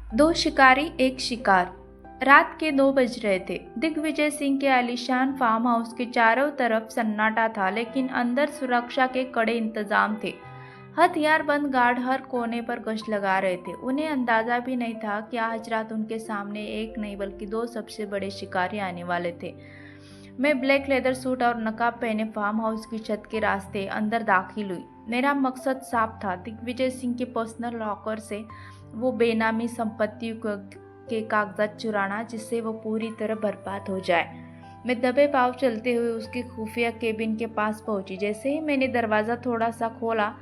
दो शिकारी एक शिकार। रात के 2 बज रहे थे। दिग्विजय सिंह के आलीशान फार्म हाउस के चारों तरफ सन्नाटा था, लेकिन अंदर सुरक्षा के कड़े इंतजाम थे। हथियारबंद गार्ड हर कोने पर गश्त लगा रहे थे। उन्हें अंदाजा भी नहीं था कि आज रात उनके सामने एक नहीं बल्कि 2 सबसे बड़े शिकारी आने वाले थे। मैं ब्लैक लेदर सूट और नकाब पहने फार्म हाउस की छत के रास्ते अंदर दाखिल हुई। मेरा मकसद साफ था, दिग्विजय सिंह के पर्सनल लॉकर से वो बेनामी संपत्ति के कागजात चुराना जिससे वो पूरी तरह बर्बाद हो जाए। मैं दबे पांव चलते हुए उसके खुफिया केबिन के पास पहुंची। जैसे ही मैंने दरवाज़ा थोड़ा सा खोला,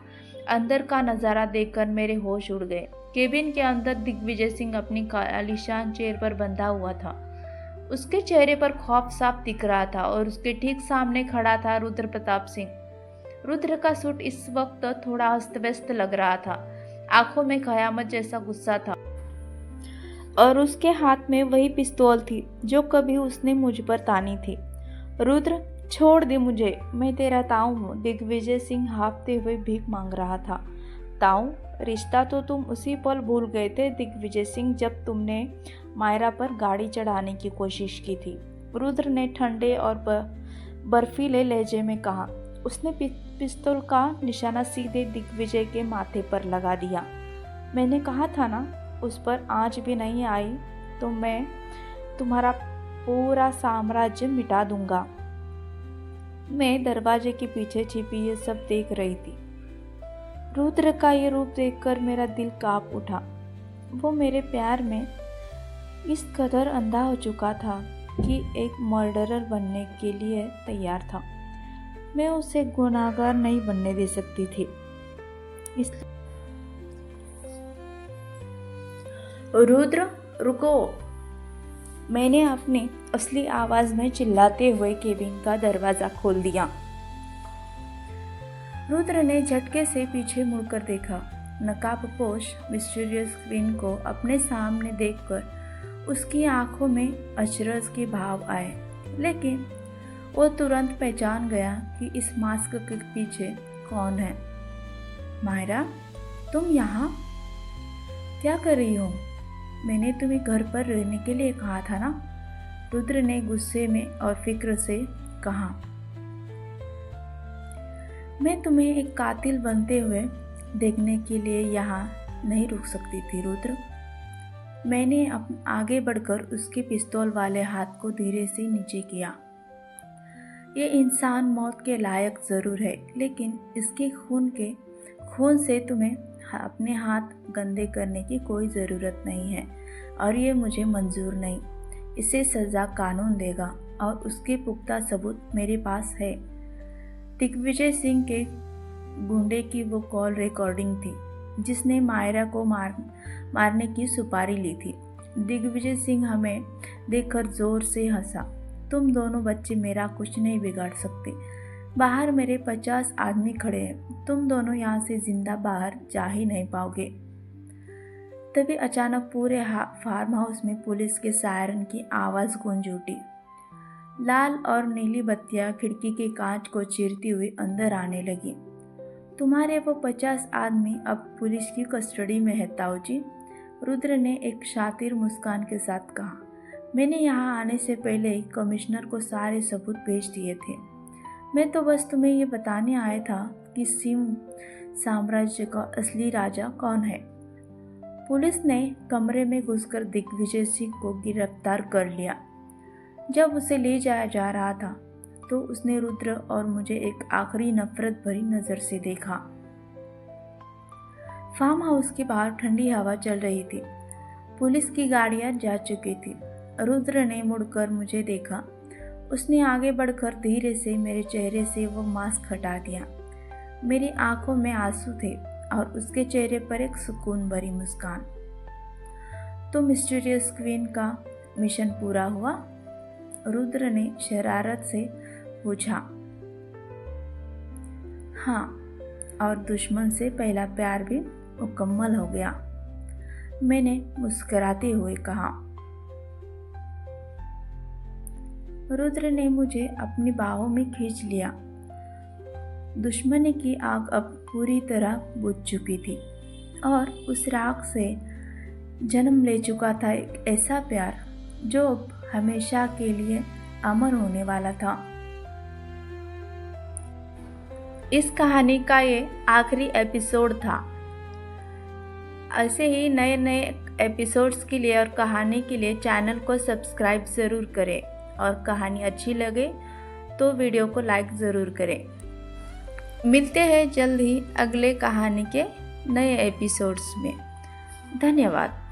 अंदर का नज़ारा देखकर मेरे होश उड़ गए। केबिन के अंदर दिग्विजय सिंह अपनी आलीशान चेयर पर बंधा हुआ था। उसके चेहरे पर खौफ साफ दिख रहा था और उसके ठीक सामने खड़ा था रुद्र प्रताप सिंह। रुद्र का सूट इस वक्त थोड़ा अस्त व्यस्त लग रहा था। आंखों में कयामत जैसा गुस्सा था और उसके हाथ में वही पिस्तौल थी जो कभी उसने मुझ पर तानी थी। रुद्र, छोड़ दे मुझे, मैं तेरा ताऊ हूँ। दिग्विजय सिंह हाँफते हुए भीख मांग रहा था। ताऊ? रिश्ता तो तुम उसी पल भूल गए थे दिग्विजय सिंह, जब तुमने मायरा पर गाड़ी चढ़ाने की कोशिश की थी। रुद्र ने ठंडे और बर्फीले लहजे में कहा। उसने पिस्तौल का निशाना सीधे दिग्विजय के माथे पर लगा दिया। मैंने कहा था ना, उस पर आँच भी नहीं आई तो मैं तुम्हारा पूरा साम्राज्य मिटा दूंगा। मैं दरवाजे के पीछे छिपी ये सब देख रही थी। रुद्र का ये रूप देखकर मेरा दिल कांप उठा। वो मेरे प्यार में इस कदर अंधा हो चुका था कि एक मर्डरर बनने के लिए तैयार था। मैं उसे गुनाहगार नहीं बनने दे सकती थी। रुद्र, रुको! मैंने अपनी असली आवाज में चिल्लाते हुए केबिन का दरवाजा खोल दिया। रुद्र ने झटके से पीछे मुड़कर देखा। नकाबपोश मिस्टीरियस क्वीन को अपने सामने देखकर उसकी आंखों में अचरज के भाव आए, लेकिन वो तुरंत पहचान गया कि इस मास्क के पीछे कौन है। मायरा, तुम यहाँ क्या कर रही हो? मैंने तुम्हें घर पर रहने के लिए कहा था ना? रुद्र ने गुस्से में और फिक्र से कहा। मैं तुम्हें एक कातिल बनते हुए देखने के लिए यहाँ नहीं रुक सकती थी रुद्र। मैंने आगे बढ़कर उसके पिस्तौल वाले हाथ को धीरे से नीचे किया। ये इंसान मौत के लायक ज़रूर है, लेकिन इसके खून से तुम्हें अपने हाथ गंदे करने की कोई ज़रूरत नहीं है और ये मुझे मंजूर नहीं। इसे सज़ा कानून देगा और उसके पुख्ता सबूत मेरे पास है। दिग्विजय सिंह के गुंडे की वो कॉल रिकॉर्डिंग थी जिसने मायरा को मारने की सुपारी ली थी। दिग्विजय सिंह हमें देखकर जोर से हंसा। तुम दोनों बच्चे मेरा कुछ नहीं बिगाड़ सकते। बाहर मेरे 50 आदमी खड़े हैं। तुम दोनों यहाँ से जिंदा बाहर जा ही नहीं पाओगे। तभी अचानक पूरे फार्म हाउस में पुलिस के सायरन की आवाज़ गूंज उठी। लाल और नीली बत्तियां खिड़की के कांच को चीरती हुई अंदर आने लगी। तुम्हारे वो 50 आदमी अब पुलिस की कस्टडी में है ताऊ जी, रुद्र ने एक शातिर मुस्कान के साथ कहा। मैंने यहाँ आने से पहले ही कमिश्नर को सारे सबूत भेज दिए थे। मैं तो बस तुम्हें ये बताने आया था कि सिंह साम्राज्य का असली राजा कौन है। पुलिस ने कमरे में घुसकर दिग्विजय सिंह को गिरफ्तार कर लिया। जब उसे ले जाया जा रहा था तो उसने रुद्र और मुझे एक आखिरी नफरत भरी नज़र से देखा। फार्म हाउस के बाहर ठंडी हवा चल रही थी। पुलिस की गाड़ियां जा चुकी थी। रुद्र ने मुड़कर मुझे देखा। उसने आगे बढ़कर धीरे से मेरे चेहरे से वो मास्क हटा दिया। मेरी आंखों में आंसू थे और उसके चेहरे पर एक सुकून भरी मुस्कान। तो मिस्टीरियस क्वीन का मिशन पूरा हुआ? रुद्र ने शरारत से पूछा। हाँ, और दुश्मन से पहला प्यार भी मुकम्मल हो गया, मैंने मुस्कुराते हुए कहा। रुद्र ने मुझे अपनी बाहों में खींच लिया। दुश्मनी की आग अब पूरी तरह बुझ चुकी थी और उस राख से जन्म ले चुका था एक ऐसा प्यार जो अब हमेशा के लिए अमर होने वाला था। इस कहानी का ये आखिरी एपिसोड था। ऐसे ही नए नए एपिसोड्स के लिए और कहानी के लिए चैनल को सब्सक्राइब ज़रूर करें और कहानी अच्छी लगे तो वीडियो को लाइक ज़रूर करें। मिलते हैं जल्द ही अगले कहानी के नए एपिसोड्स में। धन्यवाद।